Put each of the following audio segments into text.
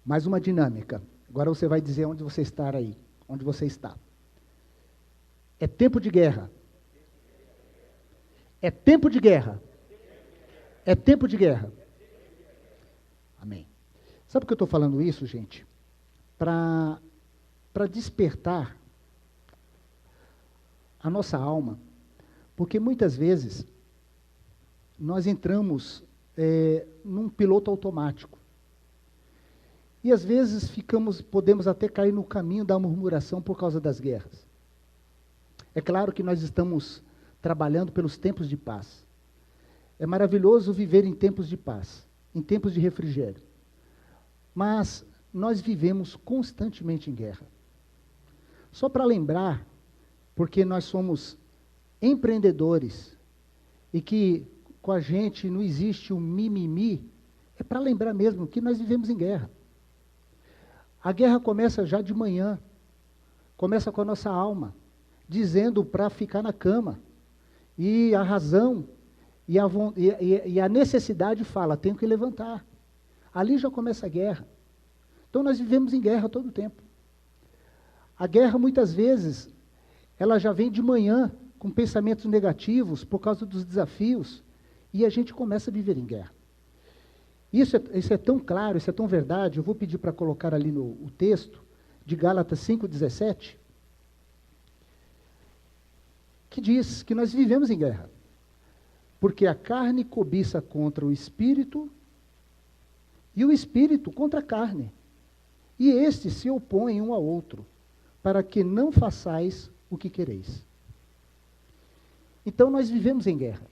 Mais uma dinâmica. Agora você vai dizer onde você está aí, onde você está. É tempo de guerra. É tempo de guerra. É tempo de guerra. Amém. Sabe por que eu estou falando isso, gente? Para despertar a nossa alma, porque muitas vezes nós entramos num piloto automático. E às vezes podemos até cair no caminho da murmuração por causa das guerras. É claro que nós estamos trabalhando pelos tempos de paz. É maravilhoso viver em tempos de paz, em tempos de refrigério. Mas nós vivemos constantemente em guerra. Só para lembrar, porque nós somos empreendedores e que com a gente não existe um mimimi, é para lembrar mesmo que nós vivemos em guerra. A guerra começa já de manhã, começa com a nossa alma, dizendo para ficar na cama. E a razão e a necessidade fala, tenho que levantar. Ali já começa a guerra. Então nós vivemos em guerra todo o tempo. A guerra muitas vezes, ela já vem de manhã, com pensamentos negativos, por causa dos desafios, e a gente começa a viver em guerra. Isso é tão claro, isso é tão verdade, eu vou pedir para colocar ali o texto, de Gálatas 5,17, que diz que nós vivemos em guerra. Porque a carne cobiça contra o espírito, e o espírito contra a carne. E estes se opõem um ao outro, para que não façais o que quereis. Então nós vivemos em guerra.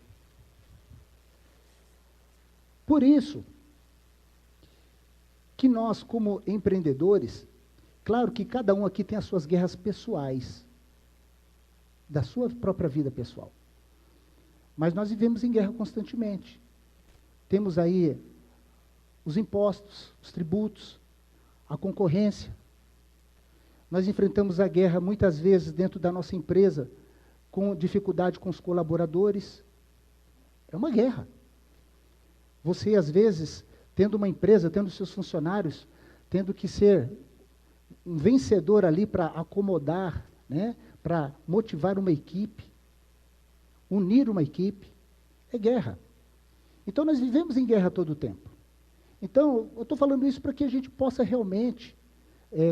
Por isso, que nós como empreendedores, claro que cada um aqui tem as suas guerras pessoais, da sua própria vida pessoal. Mas nós vivemos em guerra constantemente. Temos aí os impostos, os tributos, a concorrência. Nós enfrentamos a guerra muitas vezes dentro da nossa empresa, com dificuldade com os colaboradores. É uma guerra. Você, às vezes, tendo uma empresa, tendo seus funcionários, tendo que ser um vencedor ali para acomodar, né, para motivar uma equipe, unir uma equipe, é guerra. Então nós vivemos em guerra todo o tempo. Então, eu estou falando isso para que a gente possa realmente,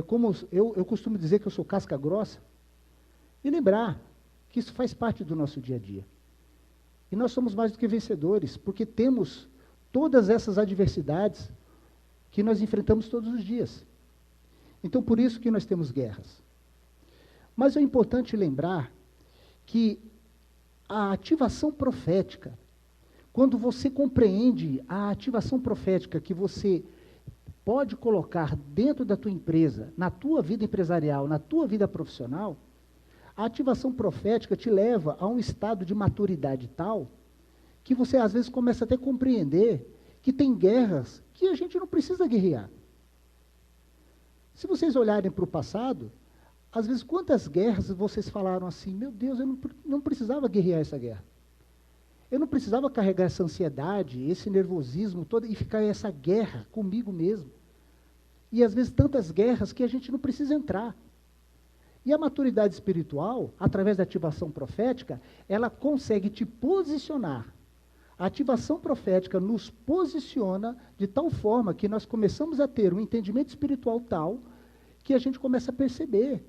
como eu costumo dizer que eu sou casca grossa, e lembrar que isso faz parte do nosso dia a dia. E nós somos mais do que vencedores, porque temos todas essas adversidades que nós enfrentamos todos os dias. Então, por isso que nós temos guerras. Mas é importante lembrar que a ativação profética, quando você compreende a ativação profética que você pode colocar dentro da tua empresa, na tua vida empresarial, na tua vida profissional, a ativação profética te leva a um estado de maturidade tal que você às vezes começa até a compreender que tem guerras que a gente não precisa guerrear. Se vocês olharem para o passado, às vezes quantas guerras vocês falaram assim, meu Deus, eu não precisava guerrear essa guerra. Eu não precisava carregar essa ansiedade, esse nervosismo todo e ficar essa guerra comigo mesmo. E às vezes tantas guerras que a gente não precisa entrar. E a maturidade espiritual, através da ativação profética, ela consegue te posicionar. A ativação profética nos posiciona de tal forma que nós começamos a ter um entendimento espiritual tal que a gente começa a perceber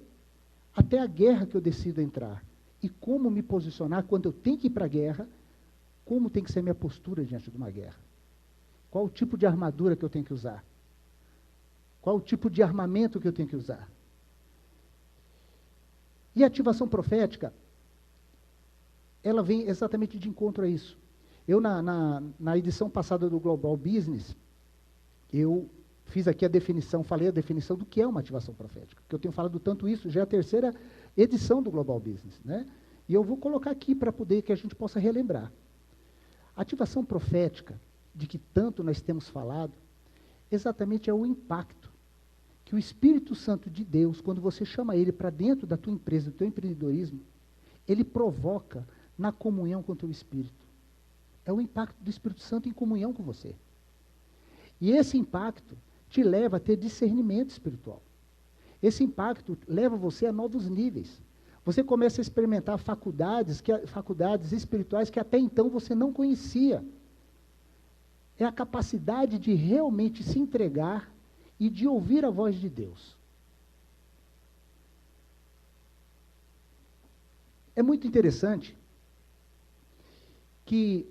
até a guerra que eu decido entrar. E como me posicionar quando eu tenho que ir para a guerra, como tem que ser a minha postura diante de uma guerra. Qual o tipo de armadura que eu tenho que usar? Qual o tipo de armamento que eu tenho que usar? E a ativação profética, ela vem exatamente de encontro a isso. Eu, na edição passada do Global Business, eu fiz aqui a definição, falei a definição do que é uma ativação profética, porque eu tenho falado tanto isso, já é a terceira edição do Global Business, né? E eu vou colocar aqui para poder que a gente possa relembrar. A ativação profética, de que tanto nós temos falado, exatamente é o impacto que o Espírito Santo de Deus, quando você chama ele para dentro da tua empresa, do teu empreendedorismo, ele provoca na comunhão com o teu espírito. É o impacto do Espírito Santo em comunhão com você. E esse impacto te leva a ter discernimento espiritual. Esse impacto leva você a novos níveis. Você começa a experimentar faculdades espirituais que até então você não conhecia. É a capacidade de realmente se entregar e de ouvir a voz de Deus. É muito interessante que,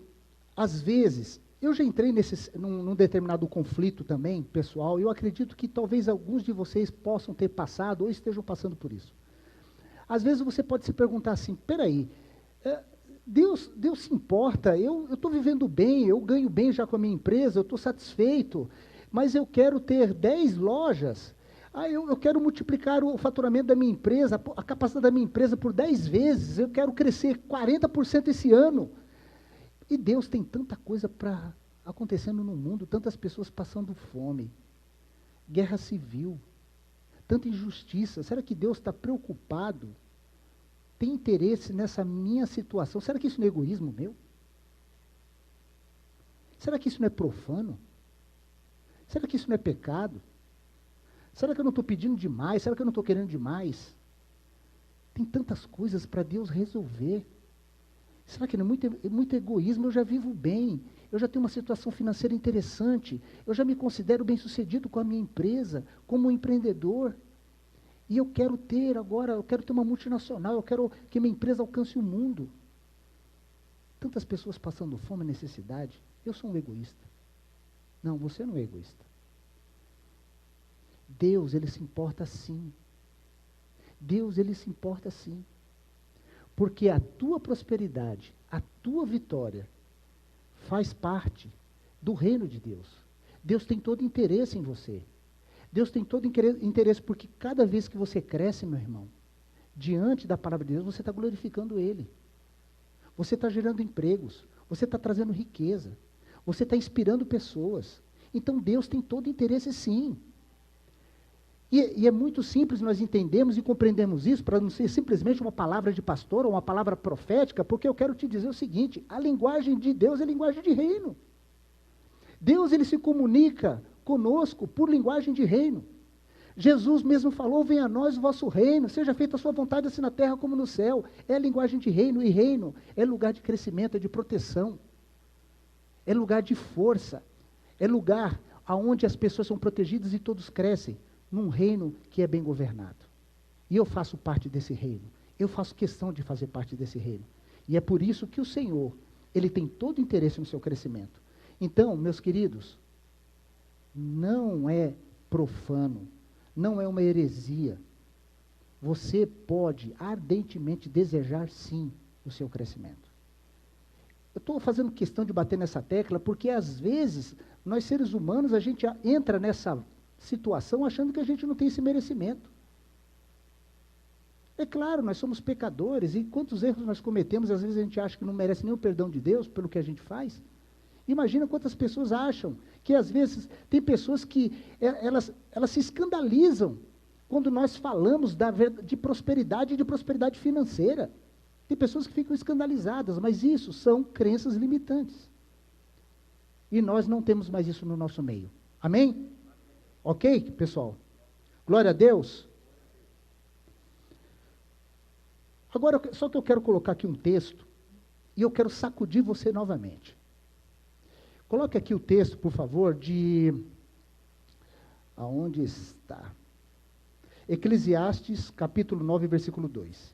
às vezes, eu já entrei num determinado conflito também, pessoal, e eu acredito que talvez alguns de vocês possam ter passado ou estejam passando por isso. Às vezes você pode se perguntar assim, peraí, Deus se importa, eu estou vivendo bem, eu ganho bem já com a minha empresa, eu estou satisfeito, mas eu quero ter 10 lojas, eu quero multiplicar o faturamento da minha empresa, a capacidade da minha empresa por 10 vezes, eu quero crescer 40% esse ano. E Deus tem tanta coisa acontecendo no mundo, tantas pessoas passando fome, guerra civil, tanta injustiça. Será que Deus está preocupado? Tem interesse nessa minha situação? Será que isso não é egoísmo meu? Será que isso não é profano? Será que isso não é pecado? Será que eu não estou pedindo demais? Será que eu não estou querendo demais? Tem tantas coisas para Deus resolver. Será que não é muito egoísmo? Eu já vivo bem, eu já tenho uma situação financeira interessante, eu já me considero bem-sucedido com a minha empresa, como um empreendedor. E eu quero ter uma multinacional, eu quero que minha empresa alcance o mundo. Tantas pessoas passando fome e necessidade. Eu sou um egoísta. Não, você não é egoísta. Deus, Ele se importa sim. Deus, Ele se importa sim. Porque a tua prosperidade, a tua vitória, faz parte do reino de Deus. Deus tem todo interesse em você. Deus tem todo interesse, porque cada vez que você cresce, meu irmão, diante da palavra de Deus, você está glorificando Ele. Você está gerando empregos, você está trazendo riqueza, você está inspirando pessoas. Então Deus tem todo interesse sim. E é muito simples nós entendemos e compreendemos isso, para não ser simplesmente uma palavra de pastor ou uma palavra profética, porque eu quero te dizer o seguinte, a linguagem de Deus é linguagem de reino. Deus, Ele se comunica conosco por linguagem de reino. Jesus mesmo falou, venha a nós o vosso reino, seja feita a sua vontade assim na terra como no céu. É a linguagem de reino, e reino é lugar de crescimento, é de proteção, é lugar de força, é lugar onde as pessoas são protegidas e todos crescem, num reino que é bem governado. E eu faço parte desse reino, eu faço questão de fazer parte desse reino. E é por isso que o Senhor, Ele tem todo interesse no seu crescimento. Então, meus queridos, não é profano, não é uma heresia. Você pode ardentemente desejar, sim, o seu crescimento. Eu estou fazendo questão de bater nessa tecla, porque às vezes, nós seres humanos, a gente entra nessa situação achando que a gente não tem esse merecimento. É claro, nós somos pecadores, e quantos erros nós cometemos, às vezes a gente acha que não merece nem o perdão de Deus pelo que a gente faz. Imagina quantas pessoas acham que às vezes tem pessoas que elas se escandalizam quando nós falamos de prosperidade e de prosperidade financeira. Tem pessoas que ficam escandalizadas, mas isso são crenças limitantes. E nós não temos mais isso no nosso meio. Amém? Ok, pessoal? Glória a Deus. Agora, só que eu quero colocar aqui um texto, e eu quero sacudir você novamente. Coloque aqui o texto, por favor, aonde está? Eclesiastes, capítulo 9, versículo 2.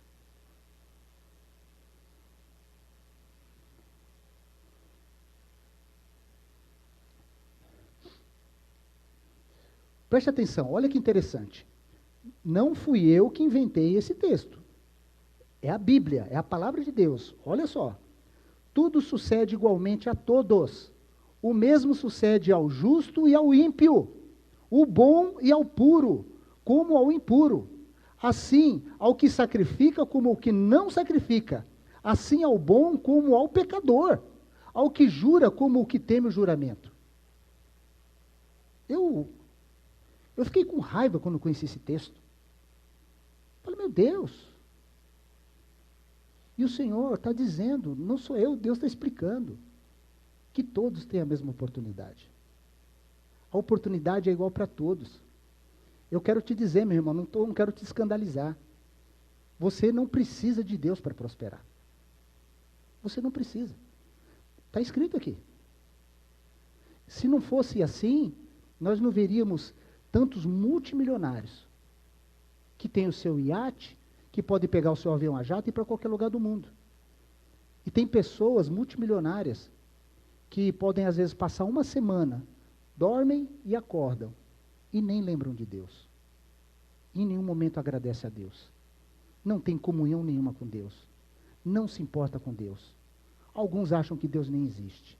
Preste atenção, olha que interessante. Não fui eu que inventei esse texto. É a Bíblia, é a palavra de Deus. Olha só. Tudo sucede igualmente a todos. O mesmo sucede ao justo e ao ímpio, o bom e ao puro, como ao impuro. Assim, ao que sacrifica como ao que não sacrifica. Assim ao bom como ao pecador. Ao que jura como ao que teme o juramento. Eu fiquei com raiva quando conheci esse texto. Falei, meu Deus. E o Senhor está dizendo, não sou eu, Deus está explicando, que todos têm a mesma oportunidade. A oportunidade é igual para todos. Eu quero te dizer, meu irmão, não quero te escandalizar. Você não precisa de Deus para prosperar. Você não precisa. Está escrito aqui. Se não fosse assim, nós não veríamos tantos multimilionários que têm o seu iate, que podem pegar o seu avião a jato e ir para qualquer lugar do mundo. E tem pessoas multimilionárias que podem, às vezes, passar uma semana, dormem e acordam, e nem lembram de Deus. Em nenhum momento agradece a Deus. Não tem comunhão nenhuma com Deus. Não se importa com Deus. Alguns acham que Deus nem existe.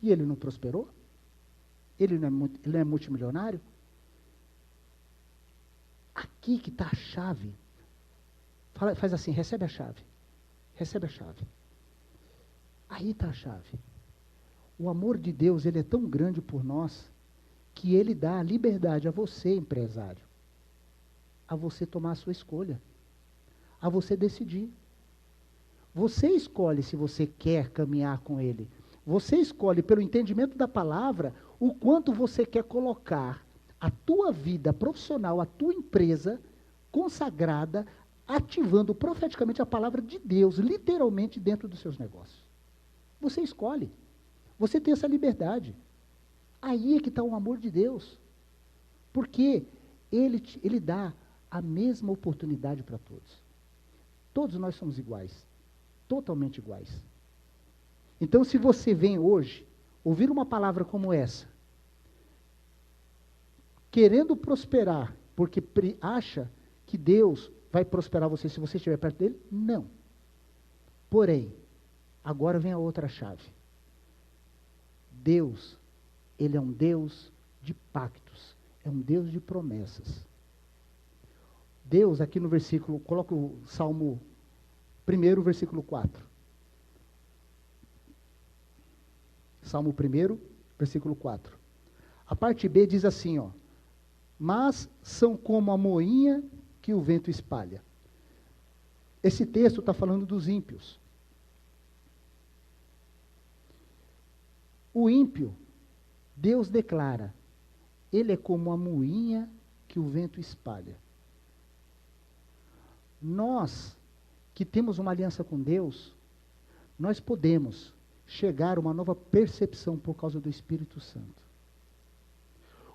E ele não prosperou? Ele não é multimilionário? Aqui que está a chave. Faz assim, recebe a chave. Recebe a chave. Aí está a chave. O amor de Deus, ele é tão grande por nós, que ele dá a liberdade a você, empresário, a você tomar a sua escolha, a você decidir. Você escolhe se você quer caminhar com ele. Você escolhe, pelo entendimento da palavra, o quanto você quer colocar a tua vida profissional, a tua empresa consagrada, ativando profeticamente a palavra de Deus, literalmente dentro dos seus negócios. Você escolhe. Você tem essa liberdade. Aí é que está o amor de Deus. Porque ele dá a mesma oportunidade para todos. Todos nós somos iguais. Totalmente iguais. Então, se você vem hoje, ouvir uma palavra como essa, querendo prosperar, porque acha que Deus vai prosperar você se você estiver perto dele, não. Porém, agora vem a outra chave. Deus, ele é um Deus de pactos, é um Deus de promessas. Deus, aqui no versículo, coloca o Salmo 1, versículo 4. Salmo 1, versículo 4. A parte B diz assim, ó: mas são como a moinha que o vento espalha. Esse texto está falando dos ímpios. O ímpio, Deus declara, ele é como a moinha que o vento espalha. Nós, que temos uma aliança com Deus, nós podemos chegar a uma nova percepção por causa do Espírito Santo.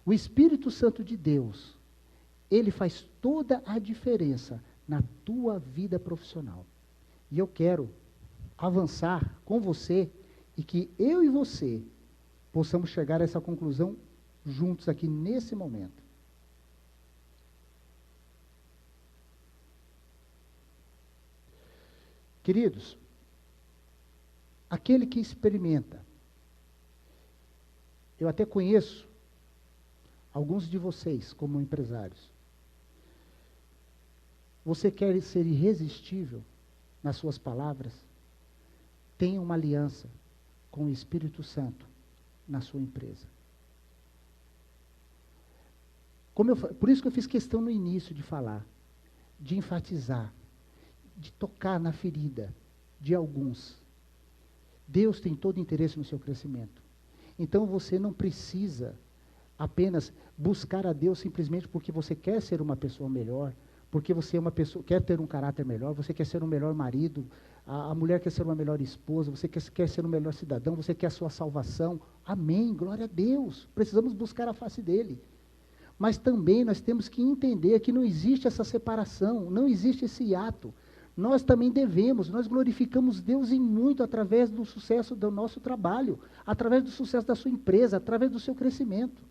O Espírito Santo de Deus, ele faz toda a diferença na tua vida profissional. E eu quero avançar com você e que eu e você possamos chegar a essa conclusão juntos aqui nesse momento. Queridos, aquele que experimenta, eu até conheço alguns de vocês como empresários. Você quer ser irresistível nas suas palavras? Tenha uma aliança com o Espírito Santo na sua empresa. Por isso que eu fiz questão no início de falar, de enfatizar, de tocar na ferida de alguns. Deus tem todo interesse no seu crescimento. Então você não precisa apenas buscar a Deus simplesmente porque você quer ser uma pessoa melhor, porque você é uma pessoa, quer ter um caráter melhor, você quer ser um melhor marido, a mulher quer ser uma melhor esposa, você quer ser um melhor cidadão, você quer a sua salvação. Amém, glória a Deus. Precisamos buscar a face dele. Mas também nós temos que entender que não existe essa separação, não existe esse hiato. Nós também devemos, nós glorificamos Deus em muito através do sucesso do nosso trabalho, através do sucesso da sua empresa, através do seu crescimento.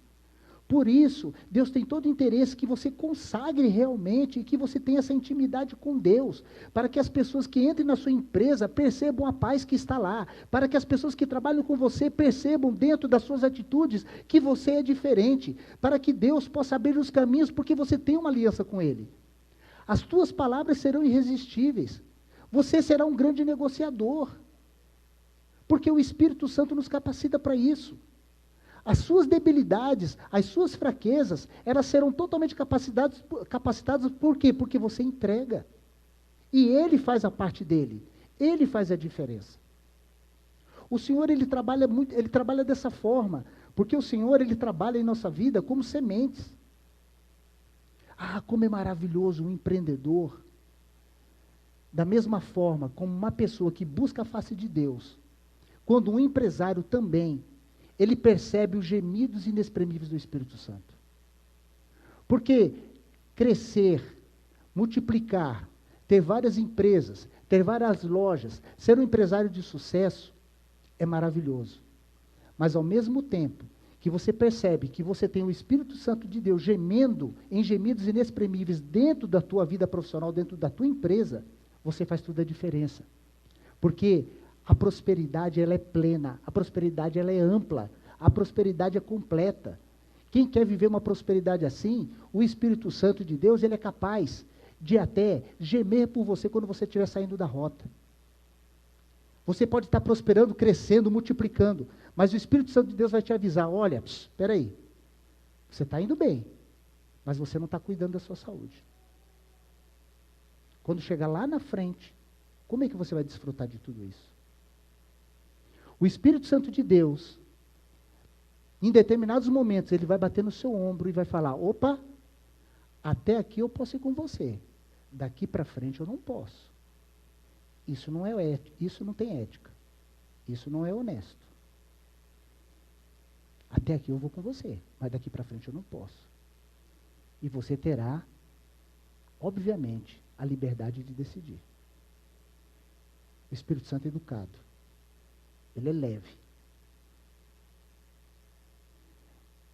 Por isso, Deus tem todo o interesse que você consagre realmente e que você tenha essa intimidade com Deus, para que as pessoas que entrem na sua empresa percebam a paz que está lá, para que as pessoas que trabalham com você percebam dentro das suas atitudes que você é diferente, para que Deus possa abrir os caminhos porque você tem uma aliança com Ele. As tuas palavras serão irresistíveis. Você será um grande negociador. Porque o Espírito Santo nos capacita para isso. As suas debilidades, as suas fraquezas, elas serão totalmente capacitadas por quê? Porque você entrega. E Ele faz a parte dele. Ele faz a diferença. O Senhor, Ele trabalha dessa forma. Porque o Senhor, Ele trabalha em nossa vida como sementes. Ah, como é maravilhoso um empreendedor. Da mesma forma como uma pessoa que busca a face de Deus, quando um empresário também, ele percebe os gemidos inexprimíveis do Espírito Santo. Porque crescer, multiplicar, ter várias empresas, ter várias lojas, ser um empresário de sucesso, é maravilhoso. Mas ao mesmo tempo que você percebe que você tem o Espírito Santo de Deus gemendo em gemidos inexprimíveis dentro da tua vida profissional, dentro da tua empresa, você faz toda a diferença. Porque a prosperidade, ela é plena, a prosperidade, ela é ampla, a prosperidade é completa. Quem quer viver uma prosperidade assim, o Espírito Santo de Deus, ele é capaz de até gemer por você quando você estiver saindo da rota. Você pode estar prosperando, crescendo, multiplicando, mas o Espírito Santo de Deus vai te avisar, olha, espera aí, você está indo bem, mas você não está cuidando da sua saúde. Quando chegar lá na frente, como é que você vai desfrutar de tudo isso? O Espírito Santo de Deus, em determinados momentos, ele vai bater no seu ombro e vai falar, opa, até aqui eu posso ir com você, daqui para frente eu não posso. Isso não é ético, isso não tem ética, isso não é honesto. Até aqui eu vou com você, mas daqui para frente eu não posso. E você terá, obviamente, a liberdade de decidir. O Espírito Santo é educado. Ele é leve.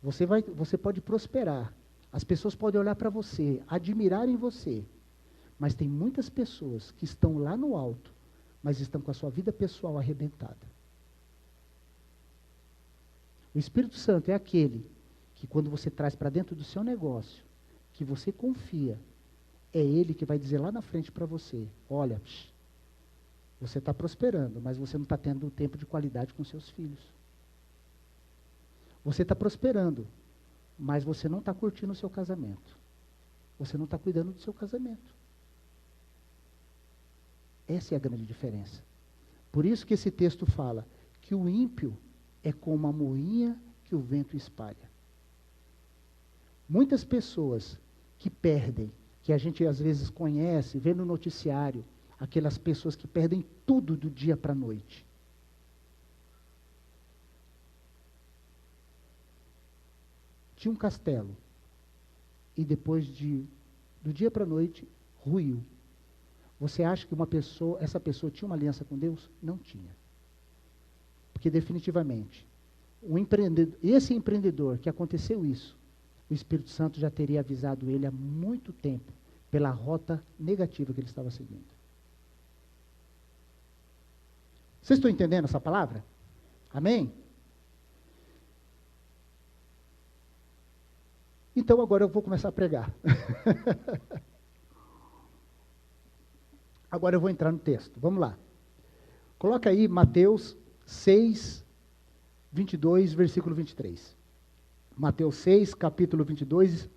Você pode prosperar. As pessoas podem olhar para você, admirarem você. Mas tem muitas pessoas que estão lá no alto, mas estão com a sua vida pessoal arrebentada. O Espírito Santo é aquele que quando você traz para dentro do seu negócio, que você confia, é ele que vai dizer lá na frente para você, olha, você está prosperando, mas você não está tendo tempo de qualidade com seus filhos. Você está prosperando, mas você não está curtindo o seu casamento. Você não está cuidando do seu casamento. Essa é a grande diferença. Por isso que esse texto fala que o ímpio é como a moinha que o vento espalha. Muitas pessoas que perdem, que a gente às vezes conhece, vê no noticiário, aquelas pessoas que perdem tudo do dia para a noite. Tinha um castelo, e depois do dia para a noite, ruiu. Você acha que essa pessoa tinha uma aliança com Deus? Não tinha. Porque definitivamente, esse empreendedor que aconteceu isso, o Espírito Santo já teria avisado ele há muito tempo, pela rota negativa que ele estava seguindo. Vocês estão entendendo essa palavra? Amém? Então agora eu vou começar a pregar. Agora eu vou entrar no texto. Vamos lá. Coloca aí Mateus 6, 22, versículo 23. Mateus 6, capítulo 22,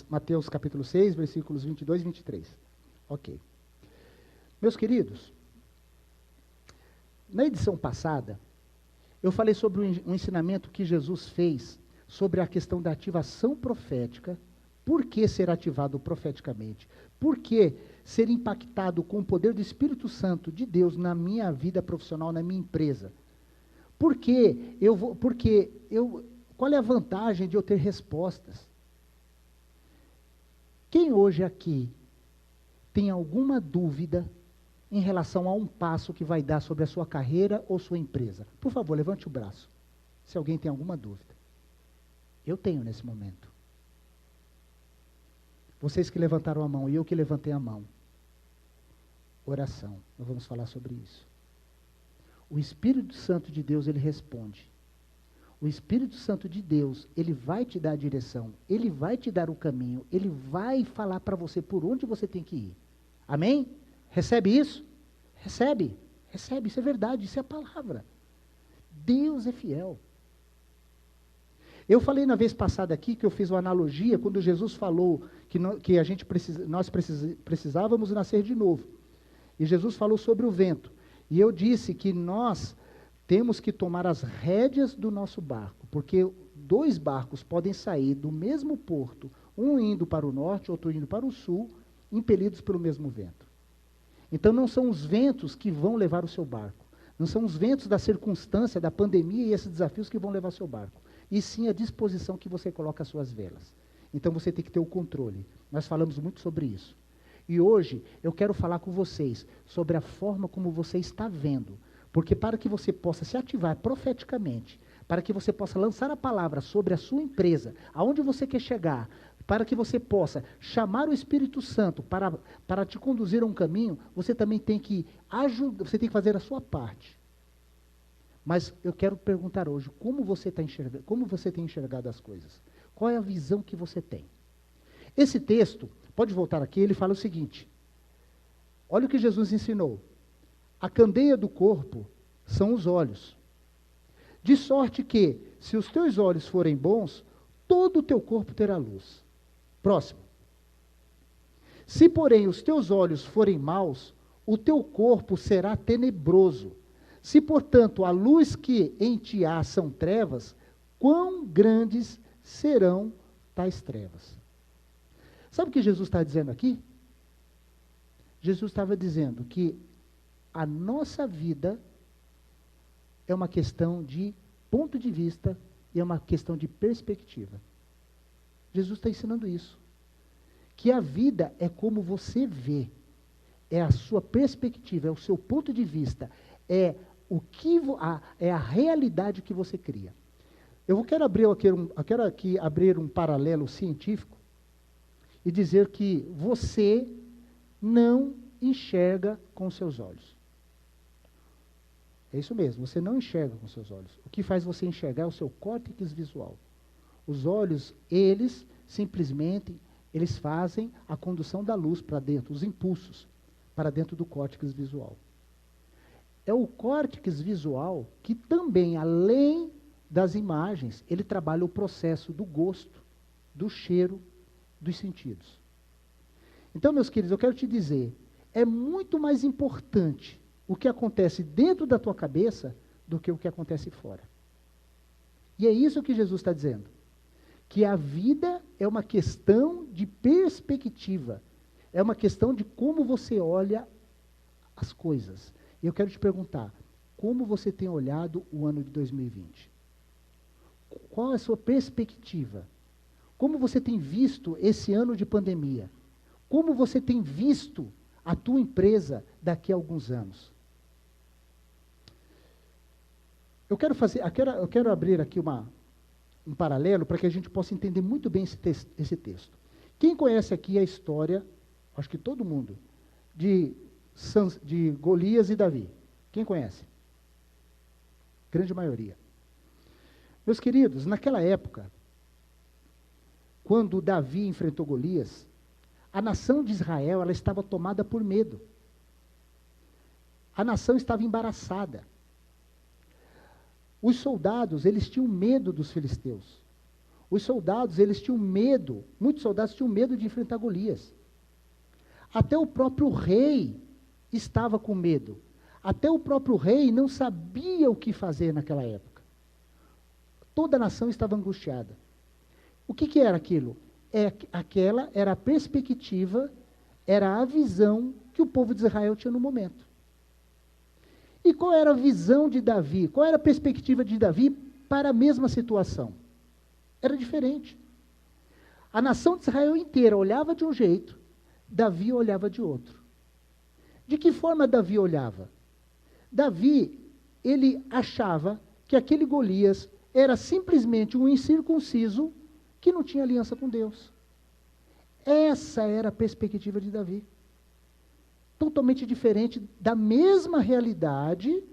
Mateus capítulo 6, versículos 22 e 23. Ok. Meus queridos, na edição passada, eu falei sobre um ensinamento que Jesus fez sobre a questão da ativação profética. Por que ser ativado profeticamente? Por que ser impactado com o poder do Espírito Santo de Deus na minha vida profissional, na minha empresa? Qual é a vantagem de eu ter respostas? Quem hoje aqui tem alguma dúvida em relação a um passo que vai dar sobre a sua carreira ou sua empresa? Por favor, levante o braço, se alguém tem alguma dúvida. Eu tenho nesse momento. Vocês que levantaram a mão e eu que levantei a mão. Oração, nós vamos falar sobre isso. O Espírito Santo de Deus, ele responde. O Espírito Santo de Deus, ele vai te dar a direção, ele vai te dar o caminho, ele vai falar para você por onde você tem que ir. Amém? Recebe isso? Recebe, isso é verdade, isso é a palavra. Deus é fiel. Eu falei na vez passada aqui, que eu fiz uma analogia, quando Jesus falou que nós precisávamos nascer de novo. E Jesus falou sobre o vento. E eu disse que nós temos que tomar as rédeas do nosso barco, porque 2 barcos podem sair do mesmo porto, um indo para o norte, outro indo para o sul, impelidos pelo mesmo vento. Então não são os ventos que vão levar o seu barco, não são os ventos da circunstância, da pandemia e esses desafios que vão levar o seu barco, e sim a disposição que você coloca as suas velas. Então você tem que ter o controle. Nós falamos muito sobre isso. E hoje eu quero falar com vocês sobre a forma como você está vendo, porque para que você possa se ativar profeticamente, para que você possa lançar a palavra sobre a sua empresa, aonde você quer chegar, para que você possa chamar o Espírito Santo para te conduzir a um caminho, você também tem que ajudar, você tem que fazer a sua parte. Mas eu quero perguntar hoje, como você tem enxergado as coisas? Qual é a visão que você tem? Esse texto, pode voltar aqui, ele fala o seguinte, olha o que Jesus ensinou. A candeia do corpo são os olhos. De sorte que, se os teus olhos forem bons, todo o teu corpo terá luz. Próximo. Se, porém, os teus olhos forem maus, o teu corpo será tenebroso. Se, portanto, a luz que em ti há são trevas, quão grandes serão tais trevas? Sabe o que Jesus está dizendo aqui? Jesus estava dizendo que a nossa vida é uma questão de ponto de vista e é uma questão de perspectiva. Jesus está ensinando isso. Que a vida é como você vê, é a sua perspectiva, é o seu ponto de vista, é a realidade que você cria. Eu quero aqui abrir um paralelo científico e dizer que você não enxerga com seus olhos. É isso mesmo, você não enxerga com seus olhos. O que faz você enxergar é o seu córtex visual. Os olhos, eles fazem a condução da luz para dentro, os impulsos para dentro do córtex visual. É o córtex visual que também, além das imagens, ele trabalha o processo do gosto, do cheiro, dos sentidos. Então, meus queridos, eu quero te dizer, é muito mais importante o que acontece dentro da tua cabeça do que o que acontece fora. E é isso que Jesus está dizendo. Que a vida é uma questão de perspectiva. É uma questão de como você olha as coisas. E eu quero te perguntar, como você tem olhado o ano de 2020? Qual é a sua perspectiva? Como você tem visto esse ano de pandemia? Como você tem visto a tua empresa daqui a alguns anos? Eu quero abrir aqui um paralelo para que a gente possa entender muito bem esse texto. Quem conhece aqui a história, acho que todo mundo, de Golias e Davi? Quem conhece? Grande maioria. Meus queridos, naquela época, quando Davi enfrentou Golias, a nação de Israel ela estava tomada por medo. A nação estava embaraçada. Os soldados, eles tinham medo dos filisteus. Os soldados, eles tinham medo, muitos soldados tinham medo de enfrentar Golias. Até o próprio rei estava com medo. Até o próprio rei não sabia o que fazer naquela época. Toda a nação estava angustiada. O que era aquilo? Aquela era a perspectiva, era a visão que o povo de Israel tinha no momento. E qual era a visão de Davi? Qual era a perspectiva de Davi para a mesma situação? Era diferente. A nação de Israel inteira olhava de um jeito, Davi olhava de outro. De que forma Davi olhava? Davi, ele achava que aquele Golias era simplesmente um incircunciso que não tinha aliança com Deus. Essa era a perspectiva de Davi. Totalmente diferente da mesma realidade,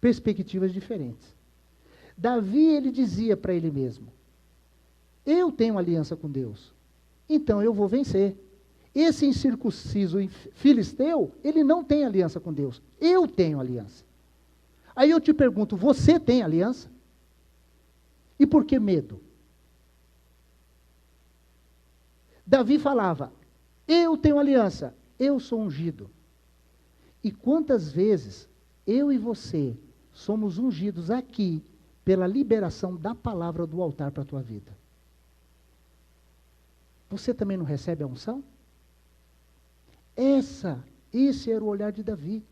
perspectivas diferentes. Davi, ele dizia para ele mesmo, eu tenho aliança com Deus, então eu vou vencer. Esse incircunciso filisteu, ele não tem aliança com Deus, eu tenho aliança. Aí eu te pergunto, você tem aliança? E por que medo? Davi falava, eu tenho aliança, eu sou ungido. E quantas vezes eu e você somos ungidos aqui pela liberação da palavra do altar para a tua vida. Você também não recebe a unção? Esse era o olhar de Davi.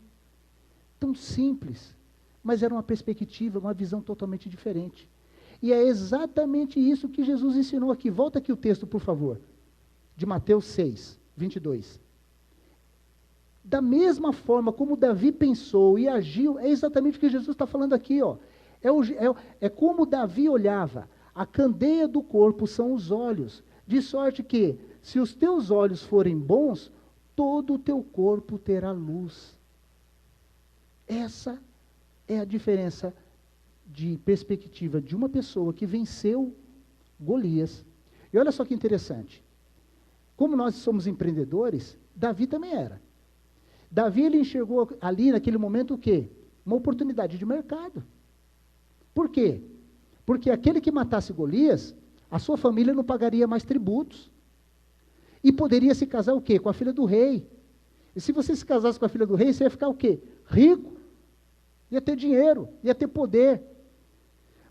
Tão simples, mas era uma perspectiva, uma visão totalmente diferente. E é exatamente isso que Jesus ensinou aqui. Volta aqui o texto, por favor, de Mateus 6, 22. Da mesma forma como Davi pensou e agiu, é exatamente o que Jesus está falando aqui, ó. É como Davi olhava. A candeia do corpo são os olhos, de sorte que, se os teus olhos forem bons, todo o teu corpo terá luz. Essa é a diferença de perspectiva de uma pessoa que venceu Golias. E olha só que interessante. Como nós somos empreendedores, Davi também era. Davi, ele enxergou ali, naquele momento, o quê? Uma oportunidade de mercado. Por quê? Porque aquele que matasse Golias, a sua família não pagaria mais tributos. E poderia se casar o quê? Com a filha do rei. E se você se casasse com a filha do rei, você ia ficar o quê? Rico. Ia ter dinheiro, ia ter poder.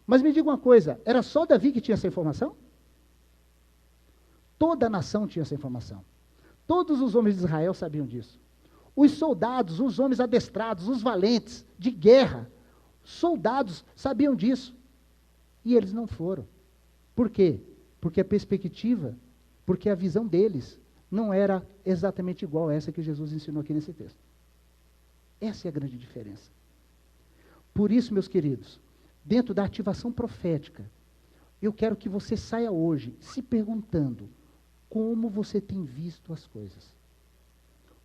Mas me diga uma coisa, era só Davi que tinha essa informação? Toda a nação tinha essa informação. Todos os homens de Israel sabiam disso. Os soldados, os homens adestrados, os valentes de guerra, soldados sabiam disso. E eles não foram. Por quê? Porque a perspectiva, porque a visão deles não era exatamente igual a essa que Jesus ensinou aqui nesse texto. Essa é a grande diferença. Por isso, meus queridos, dentro da ativação profética, eu quero que você saia hoje se perguntando como você tem visto as coisas.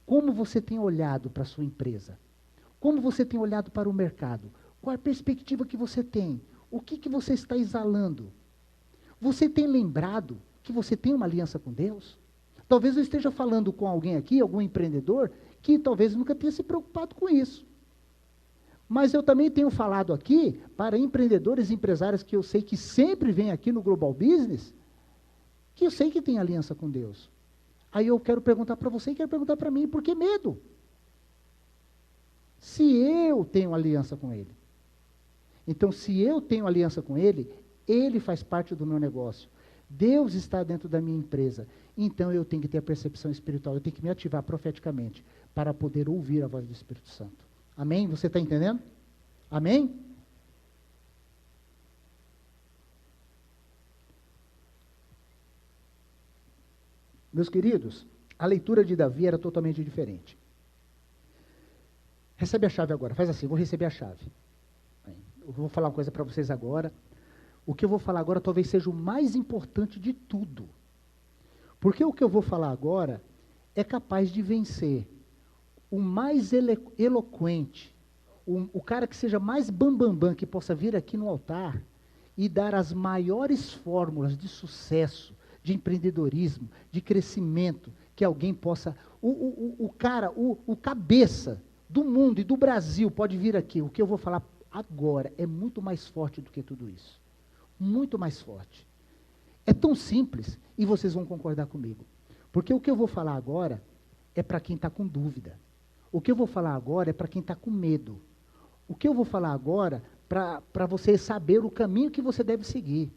Como você tem olhado para a sua empresa? Como você tem olhado para o mercado? Qual a perspectiva que você tem? O que você está exalando? Você tem lembrado que você tem uma aliança com Deus? Talvez eu esteja falando com alguém aqui, algum empreendedor, que talvez nunca tenha se preocupado com isso. Mas eu também tenho falado aqui para empreendedores e empresários que eu sei que sempre vêm aqui no Global Business, que eu sei que tem aliança com Deus. Aí eu quero perguntar para você e quero perguntar para mim, por que medo? Se eu tenho aliança com Ele. Então, se eu tenho aliança com Ele, Ele faz parte do meu negócio. Deus está dentro da minha empresa. Então, eu tenho que ter a percepção espiritual, eu tenho que me ativar profeticamente para poder ouvir a voz do Espírito Santo. Amém? Você está entendendo? Amém? Meus queridos, a leitura de Davi era totalmente diferente. Recebe a chave agora. Faz assim, vou receber a chave. Eu vou falar uma coisa para vocês agora. O que eu vou falar agora talvez seja o mais importante de tudo. Porque o que eu vou falar agora é capaz de vencer o mais eloquente, o cara que seja mais bambambam, que possa vir aqui no altar e dar as maiores fórmulas de sucesso, de empreendedorismo, de crescimento, que alguém possa... O cabeça do mundo e do Brasil pode vir aqui. O que eu vou falar agora é muito mais forte do que tudo isso. Muito mais forte. É tão simples, e vocês vão concordar comigo. Porque o que eu vou falar agora é para quem está com dúvida. O que eu vou falar agora é para quem está com medo. O que eu vou falar agora para você saber o caminho que você deve seguir.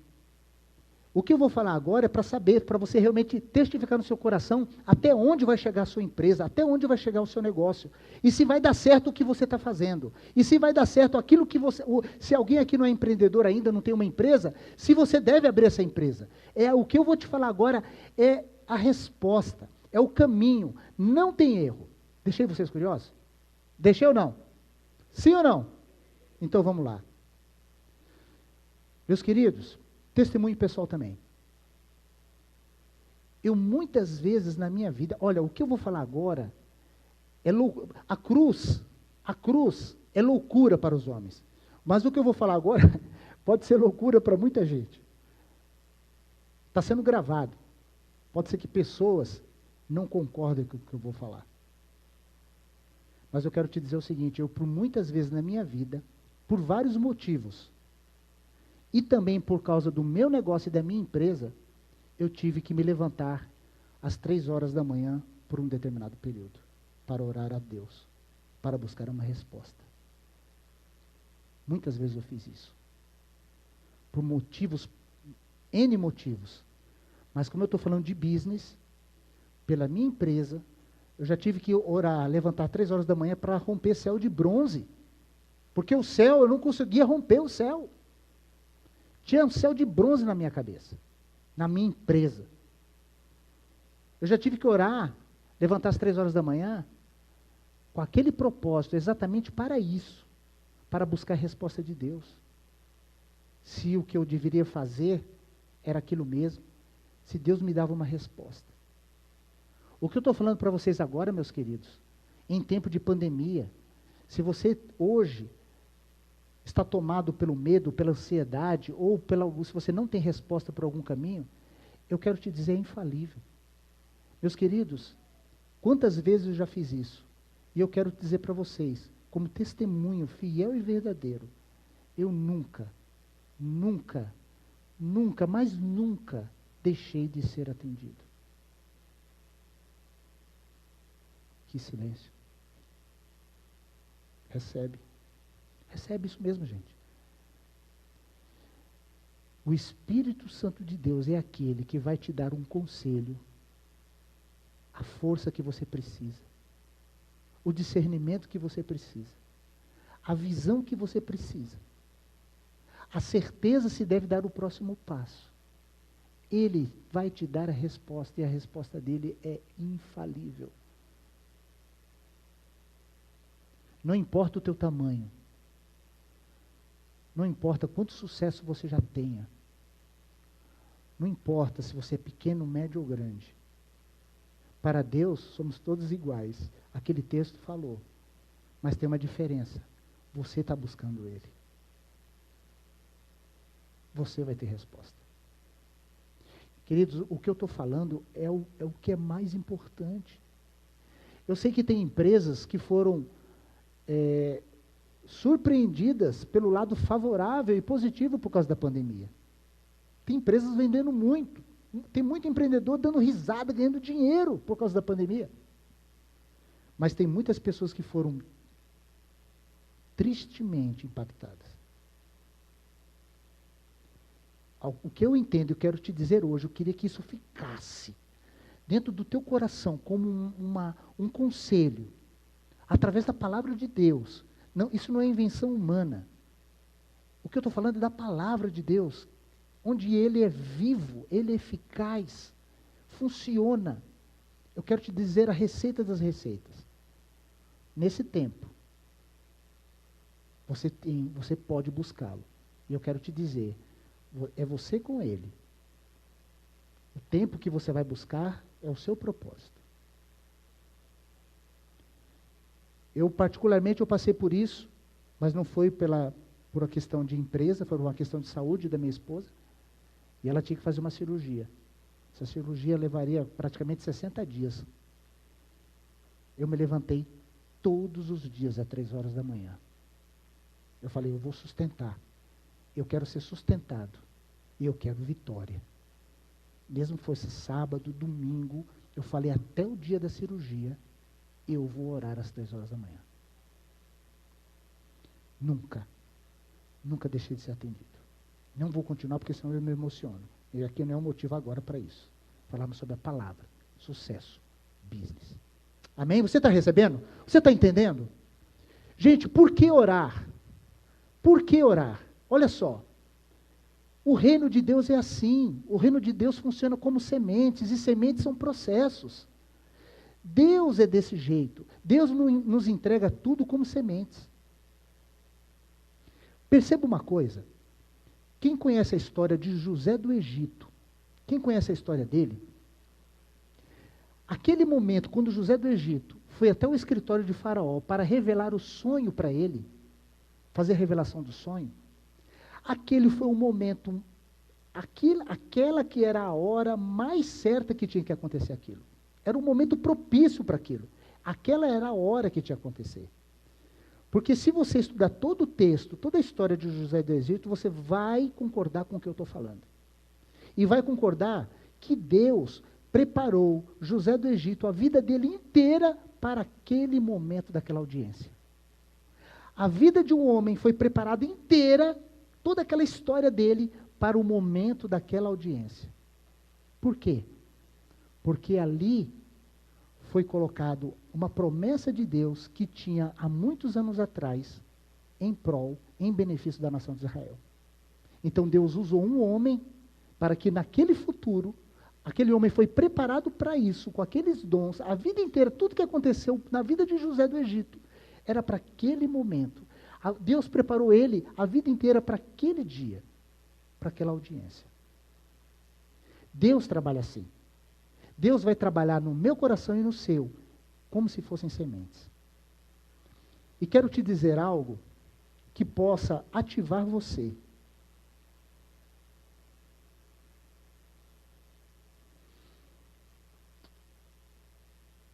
O que eu vou falar agora é para saber, para você realmente testificar no seu coração até onde vai chegar a sua empresa, até onde vai chegar o seu negócio. E se vai dar certo o que você está fazendo. E se vai dar certo aquilo que você... Se alguém aqui não é empreendedor ainda, não tem uma empresa, se você deve abrir essa empresa. O que eu vou te falar agora é a resposta, é o caminho. Não tem erro. Deixei vocês curiosos? Deixei ou não? Sim ou não? Então vamos lá. Meus queridos, testemunho pessoal também. Eu muitas vezes na minha vida, olha, o que eu vou falar agora, a cruz é loucura para os homens. Mas o que eu vou falar agora pode ser loucura para muita gente. Está sendo gravado. Pode ser que pessoas não concordem com o que eu vou falar. Mas eu quero te dizer o seguinte, eu por muitas vezes na minha vida, por vários motivos, e também por causa do meu negócio e da minha empresa, eu tive que me levantar às 3 horas da manhã por um determinado período, para orar a Deus, para buscar uma resposta. Muitas vezes eu fiz isso. Por motivos, N motivos. Mas como eu estou falando de business, pela minha empresa, eu já tive que orar, levantar 3 horas da manhã para romper céu de bronze. Porque o céu, eu não conseguia romper o céu. Tinha um céu de bronze na minha cabeça, na minha empresa. Eu já tive que orar, levantar às 3 horas da manhã, com aquele propósito, exatamente para isso, para buscar a resposta de Deus. Se o que eu deveria fazer era aquilo mesmo, se Deus me dava uma resposta. O que eu estou falando para vocês agora, meus queridos, em tempo de pandemia, se você hoje está tomado pelo medo, pela ansiedade, ou se você não tem resposta por algum caminho, eu quero te dizer, é infalível. Meus queridos, quantas vezes eu já fiz isso? E eu quero dizer para vocês, como testemunho fiel e verdadeiro, eu nunca, mas nunca deixei de ser atendido. Que silêncio. Recebe. Recebe isso mesmo, gente. O Espírito Santo de Deus é aquele que vai te dar um conselho, a força que você precisa, o discernimento que você precisa, a visão que você precisa, a certeza se deve dar o próximo passo. Ele vai te dar a resposta, e a resposta dele é infalível. Não importa o teu tamanho, não importa quanto sucesso você já tenha, não importa se você é pequeno, médio ou grande, para Deus somos todos iguais. Aquele texto falou, mas tem uma diferença, você está buscando Ele. Você vai ter resposta. Queridos, o que eu estou falando é o que é mais importante. Eu sei que tem empresas que foram surpreendidas pelo lado favorável e positivo por causa da pandemia. Tem empresas vendendo muito. Tem muito empreendedor dando risada, ganhando dinheiro por causa da pandemia. Mas tem muitas pessoas que foram tristemente impactadas. O que eu entendo, eu quero te dizer hoje, eu queria que isso ficasse dentro do teu coração como um conselho, através da palavra de Deus. Não, isso não é invenção humana. O que eu estou falando é da palavra de Deus, onde Ele é vivo, Ele é eficaz, funciona. Eu quero te dizer a receita das receitas. Nesse tempo, você pode buscá-lo. E eu quero te dizer, é você com Ele. O tempo que você vai buscar é o seu propósito. Eu, particularmente, eu passei por isso, mas não foi por uma questão de empresa, foi por uma questão de saúde da minha esposa, e ela tinha que fazer uma cirurgia. Essa cirurgia levaria praticamente 60 dias. Eu me levantei todos os dias às 3 horas da manhã. Eu falei, eu vou sustentar. Eu quero ser sustentado. E eu quero vitória. Mesmo que fosse sábado, domingo, eu falei até o dia da cirurgia, eu vou orar às 3 horas da manhã. Nunca deixei de ser atendido. Não vou continuar porque senão eu me emociono. E aqui não é um motivo agora para isso. Falarmos sobre a palavra, sucesso, business. Amém? Você está recebendo? Você está entendendo? Gente, por que orar? Por que orar? Olha só. O reino de Deus é assim. O reino de Deus funciona como sementes, e sementes são processos. Deus é desse jeito. Deus nos entrega tudo como sementes. Perceba uma coisa. Quem conhece a história de José do Egito? Quem conhece a história dele? Aquele momento, quando José do Egito foi até o escritório de Faraó para revelar o sonho para ele, fazer a revelação do sonho, aquele foi o momento, aquela que era a hora mais certa que tinha que acontecer aquilo. Era um momento propício para aquilo. Aquela era a hora que tinha que acontecer. Porque se você estudar todo o texto, toda a história de José do Egito, você vai concordar com o que eu estou falando. E vai concordar que Deus preparou José do Egito, a vida dele inteira, para aquele momento daquela audiência. A vida de um homem foi preparada inteira, toda aquela história dele, para o momento daquela audiência. Por quê? Porque ali foi colocado uma promessa de Deus que tinha há muitos anos atrás, em prol, em benefício da nação de Israel. Então Deus usou um homem para que naquele futuro, aquele homem foi preparado para isso, com aqueles dons, a vida inteira, tudo que aconteceu na vida de José do Egito, era para aquele momento. Deus preparou ele a vida inteira para aquele dia, para aquela audiência. Deus trabalha assim. Deus vai trabalhar no meu coração e no seu, como se fossem sementes. E quero te dizer algo que possa ativar você.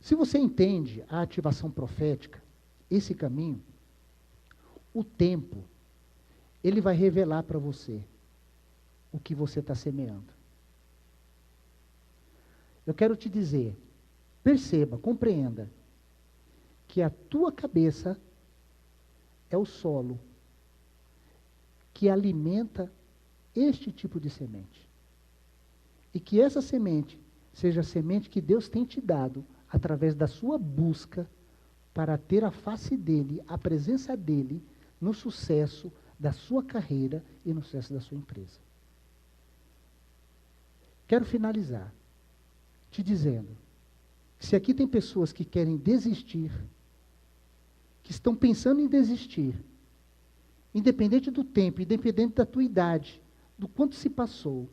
Se você entende a ativação profética, esse caminho, o tempo, ele vai revelar para você o que você está semeando. Eu quero te dizer, perceba, compreenda, que a tua cabeça é o solo que alimenta este tipo de semente. E que essa semente seja a semente que Deus tem te dado através da sua busca para ter a face dele, a presença dele no sucesso da sua carreira e no sucesso da sua empresa. Quero finalizar te dizendo, se aqui tem pessoas que querem desistir, que estão pensando em desistir, independente do tempo, independente da tua idade, do quanto se passou,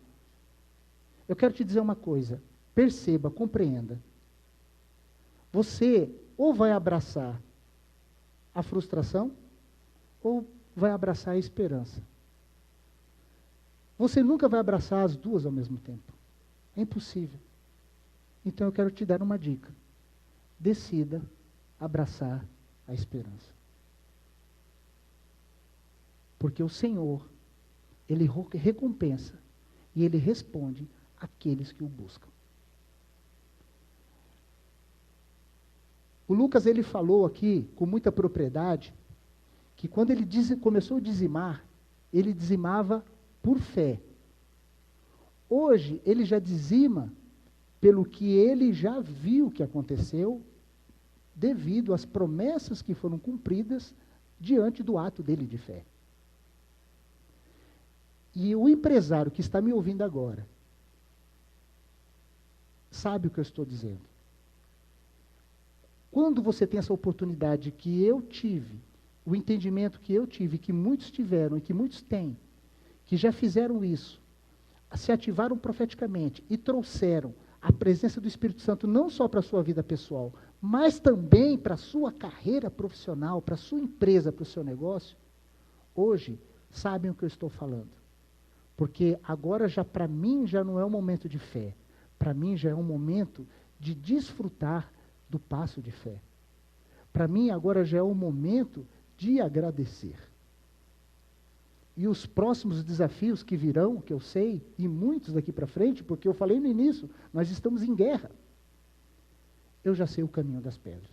eu quero te dizer uma coisa, perceba, compreenda. Você ou vai abraçar a frustração, ou vai abraçar a esperança. Você nunca vai abraçar as duas ao mesmo tempo. É impossível. Então eu quero te dar uma dica. Decida abraçar a esperança. Porque o Senhor, Ele recompensa e Ele responde àqueles que o buscam. O Lucas, ele falou aqui, com muita propriedade, que quando ele começou a dizimar, ele dizimava por fé. Hoje, ele já dizima pelo que ele já viu que aconteceu, devido às promessas que foram cumpridas diante do ato dele de fé. E o empresário que está me ouvindo agora, sabe o que eu estou dizendo. Quando você tem essa oportunidade que eu tive, o entendimento que eu tive, que muitos tiveram e que muitos têm, que já fizeram isso, se ativaram profeticamente e trouxeram a presença do Espírito Santo não só para a sua vida pessoal, mas também para a sua carreira profissional, para a sua empresa, para o seu negócio, hoje sabem o que eu estou falando. Porque agora já para mim já não é um momento de fé, para mim já é um momento de desfrutar do passo de fé. Para mim agora já é o momento de agradecer. E os próximos desafios que virão, que eu sei, e muitos daqui para frente, porque eu falei no início, nós estamos em guerra. Eu já sei o caminho das pedras.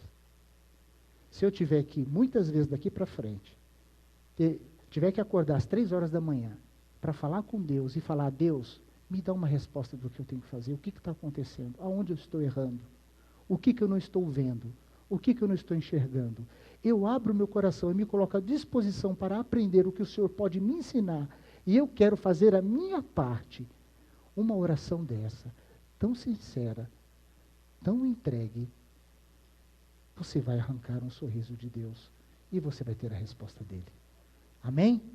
Se eu tiver que, muitas vezes daqui para frente, tiver que acordar às 3 horas da manhã, para falar com Deus e falar, Deus, me dá uma resposta do que eu tenho que fazer, o que está acontecendo, aonde eu estou errando, o que eu não estou vendo, o que eu não estou enxergando. Eu abro meu coração e me coloco à disposição para aprender o que o Senhor pode me ensinar. E eu quero fazer a minha parte. Uma oração dessa, tão sincera, tão entregue, você vai arrancar um sorriso de Deus e você vai ter a resposta dele. Amém?